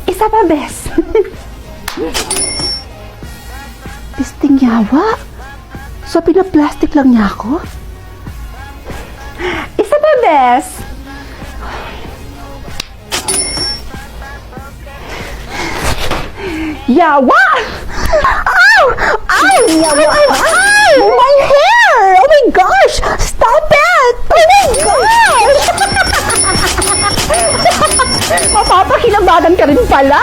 Isa pa, bes. Tisting yawa? So, pinaplastic lang niya ako? Isa pa, bes. Yawa! Ow! Ow! Yawa! Ow! My hair! Oh my gosh! Stop it! Oh my gosh! Mapapakilabagan ka rin pala.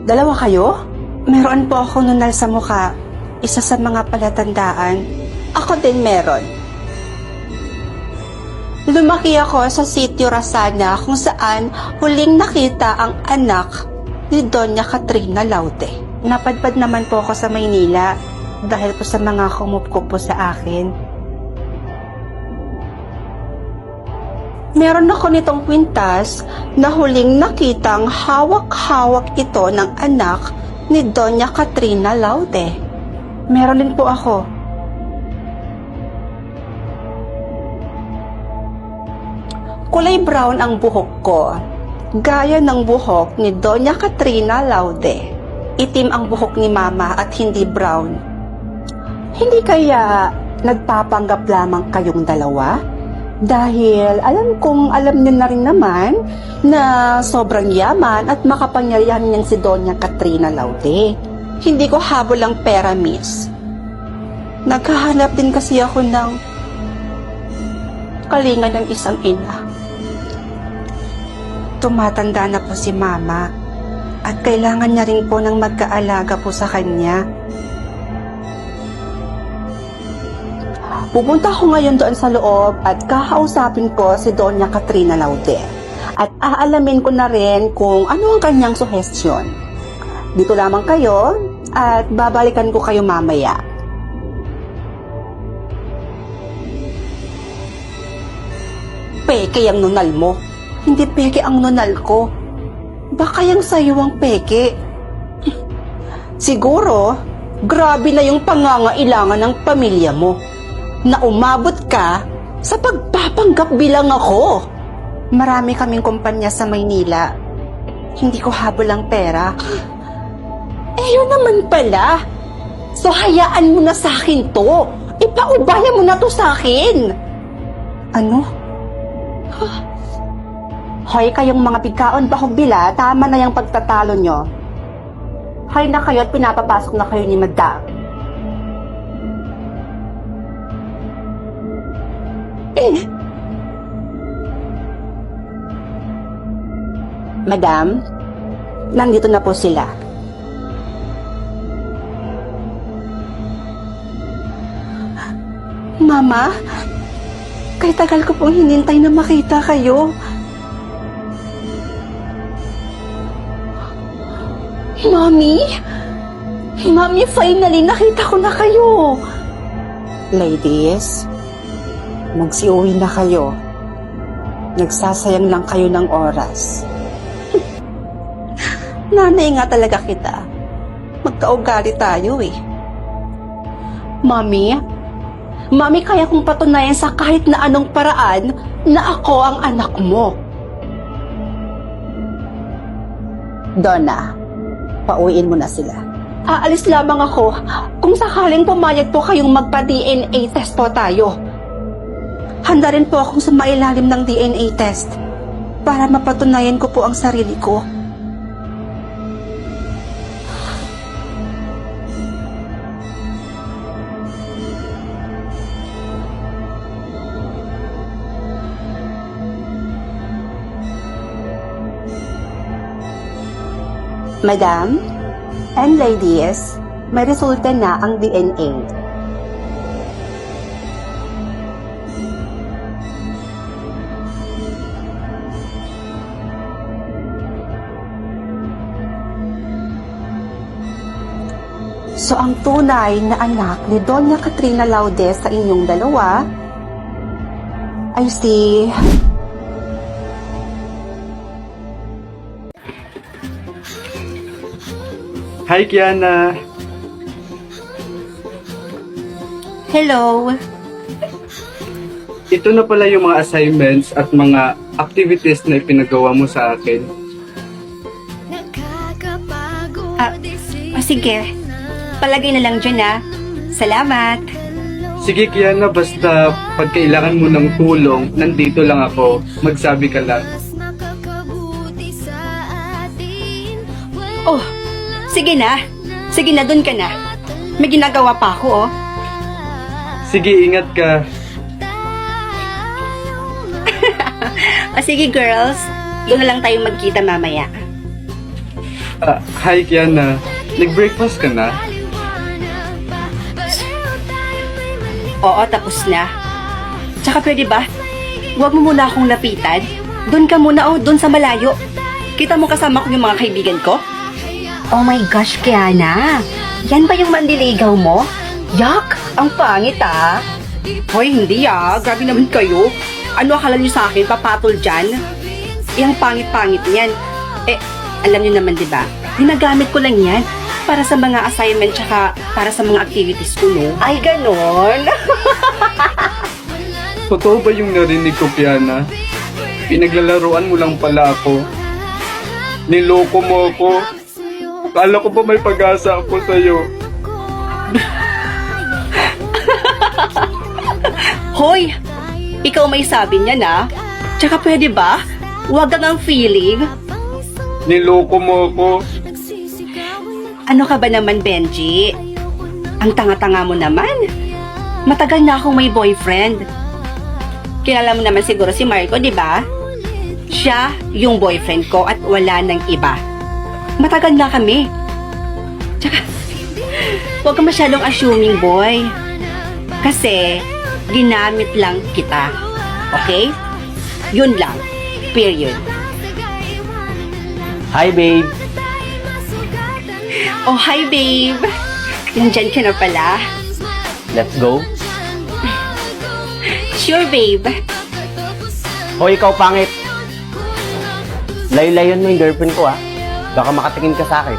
Dalawa kayo? Meron po ako nunal sa mukha. Isa sa mga palatandaan. Ako din meron. Lumaki ako sa sitio Rasana kung saan huling nakita ang anak ni Doña Katrina Laude. Napadpad naman po ako sa Maynila dahil po sa mga kumupkup po sa akin. Meron ako nitong kwintas na huling nakitang hawak-hawak ito ng anak ni Doña Katrina Laude. Meron din po ako. Kulay brown ang buhok ko, gaya ng buhok ni Doña Katrina Laude. Itim ang buhok ni Mama at hindi brown. Hindi kaya nagpapanggap lamang kayong dalawa? Dahil alam niyo na rin naman na sobrang yaman at makapangyarihan niyang si Doña Katrina Laude. Hindi ko habol ang pera, miss. Naghahanap din kasi ako ng kalinga ng isang ina. Tumatanda na po si Mama at kailangan niya rin po ng magkaalaga po sa kanya. Pupunta ko ngayon doon sa loob at kakausapin ko si Doña Katrina Laude at aalamin ko na rin kung ano ang kanyang suhestyon. Dito lamang kayo at babalikan ko kayo mamaya. Peke ang nunal mo. Hindi peke ang nunal ko. Baka yung sayo ang peke. Siguro, grabe na yung pangangailangan ng pamilya mo na umabot ka sa pagpapanggap bilang ako. Marami kaming kumpanya sa Maynila. Hindi ko habol ang pera. Eh, yun naman pala. So, hayaan mo na sa akin to. Ipaubaya mo na to sa akin. Ano? Hoy, kayong mga bigkaon bahog-bila, tama na yung pagtatalo nyo. Hoy na kayo at pinapapasok na kayo ni Madam. Madam, nandito na po sila. Mama, kay tagal ko pong hinintay na makita kayo. Mami? Mami, finally nakita ko na kayo. Ladies, magsiuwi na kayo. Nagsasayang lang kayo ng oras. Nanay nga talaga kita. Magkaugali tayo eh. Mami, kaya kong patunayan sa kahit na anong paraan na ako ang anak mo. Donna, pauwiin mo na sila. Aalis lamang ako kung sakaling pumayag po kayong magpa-DNA test po tayo. Handa rin po akong sumailalim ng DNA test para mapatunayan ko po ang sarili ko. Madam and ladies, may resulta na ang DNA. So ang tunay na anak ni Doña Katrina Laude sa inyong dalawa ay si... Hi, Kiana. Hello. Ito na pala yung mga assignments at mga activities na ipinagawa mo sa akin. Sige. Palagay na lang dyan, ah. Salamat. Sige, Kiana, basta pag kailangan mo ng tulong, nandito lang ako. Magsabi ka lang. Oh, sige na. Sige na, dun ka na. May ginagawa pa ako, oh. Sige, ingat ka. Sige, girls. Doon na lang tayo magkita mamaya. Hi, Kiana. Nag-breakfast ka na? Oo, tapos na. Tsaka pwede ba? Huwag mo muna akong lapitan. Doon ka muna, oh, doon sa malayo. Kita mo kasama ko yung mga kaibigan ko? Oh my gosh, Kiana. Yan ba yung mandiligaw mo? Yak, ang pangit, ah. Hoy, hindi, ah. Grabe naman kayo. Ano akala niyo sa akin? Papatol dyan? Yang pangit-pangit niyan. Alam niyo naman, di ba? Ginagamit ko lang yan para sa mga assignment tsaka para sa mga activities ko, no? Ay, ganon. Totoo ba yung narinig ko, Kiana? Pinaglalaruan mo lang pala ako. Niloko mo ako. Kala ko ba may pag-asa ako sa'yo? Hoy! Ikaw may sabi niya na. Tsaka pwede ba? Huwag kang ang feeling. Niloko mo ako. Ano ka ba naman, Benji? Ang tanga-tanga mo naman. Matagal na akong may boyfriend. Kilala mo naman siguro si Marco, di ba? Siya yung boyfriend ko at wala nang iba. Matagal na kami. Tsaka, huwag ka masyadong assuming, boy. Kasi, ginamit lang kita. Okay? Yun lang. Period. Hi, babe. Oh, hi, babe. Nandyan ka na pala. Let's go. Sure, babe. Hoy, ikaw pangit. Laylayon mo yung girlfriend ko, ah. Baka makatingin ka sa akin.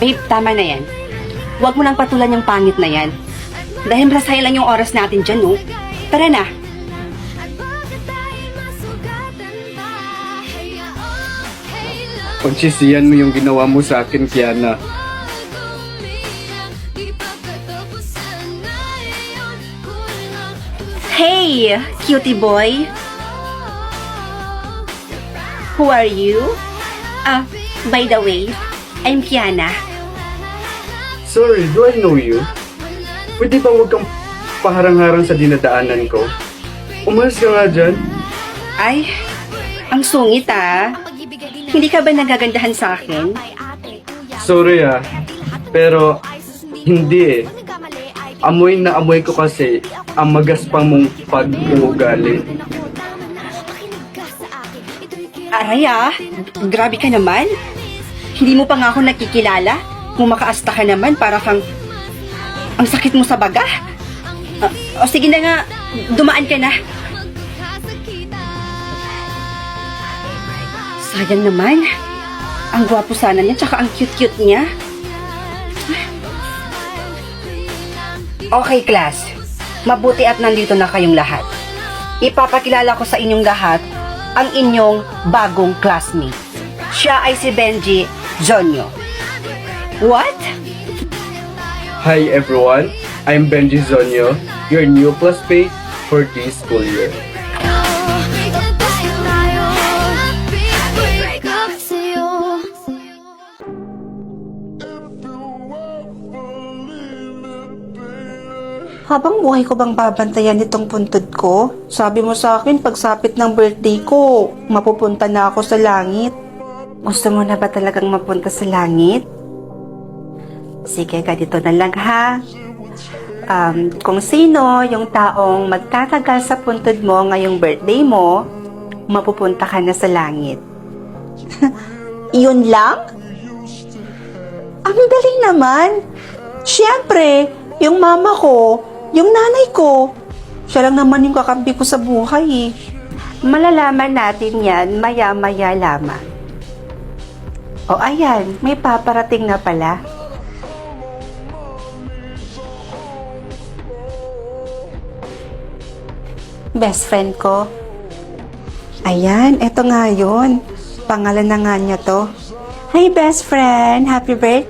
Babe, tama na yan. Huwag mo nang patulan yung pangit na yan. Dahil masasayang lang yung oras natin dyan, no? Tara na. Pagsisiyan mo yung ginawa mo sa akin, Kiana. Hey, cutie boy. Who are you? By the way, I'm Kiana. Sorry, do I know you? Pwede ba huwag kang paharang-harang sa dinadaanan ko? Umalis ka nga dyan. Ay, ang sungit, ah. Hindi ka ba nagagandahan sa akin? Sorry, pero hindi eh. Amoy na amoy ko kasi ang magaspang mong pag-uugali. Aray, grabe ka naman. Hindi mo pa nga ako nakikilala. Kung makaasta ka naman, para kang... Ang sakit mo sa baga. O sige na nga, dumaan ka na. Sayang naman. Ang gwapo sana niya, tsaka ang cute-cute niya. Okay, class. Mabuti at nandito na kayong lahat. Ipapakilala ko sa inyong lahat ang inyong bagong classmate. Siya ay si Benji Zonyo. What? Hi everyone, I'm Benji Zonyo, your new classmate for this school year. Habang buhay ko bang babantayan itong puntod ko? Sabi mo sa akin, pagsapit ng birthday ko, mapupunta na ako sa langit. Gusto mo na ba talagang mapunta sa langit? Sige, ganito na lang ha. Kung sino yung taong magtatagal sa puntod mo ngayong birthday mo, mapupunta ka na sa langit. Yun lang? Ang dali naman. Siyempre, yung mama ko, yung nanay ko, siya lang naman yung kakampi ko sa buhay eh. Malalaman natin yan maya-maya lamang. O ayan, may paparating na pala. Best friend ko. Ayan, eto nga yun. Pangalan na nga niya to. Hi best friend, happy birthday!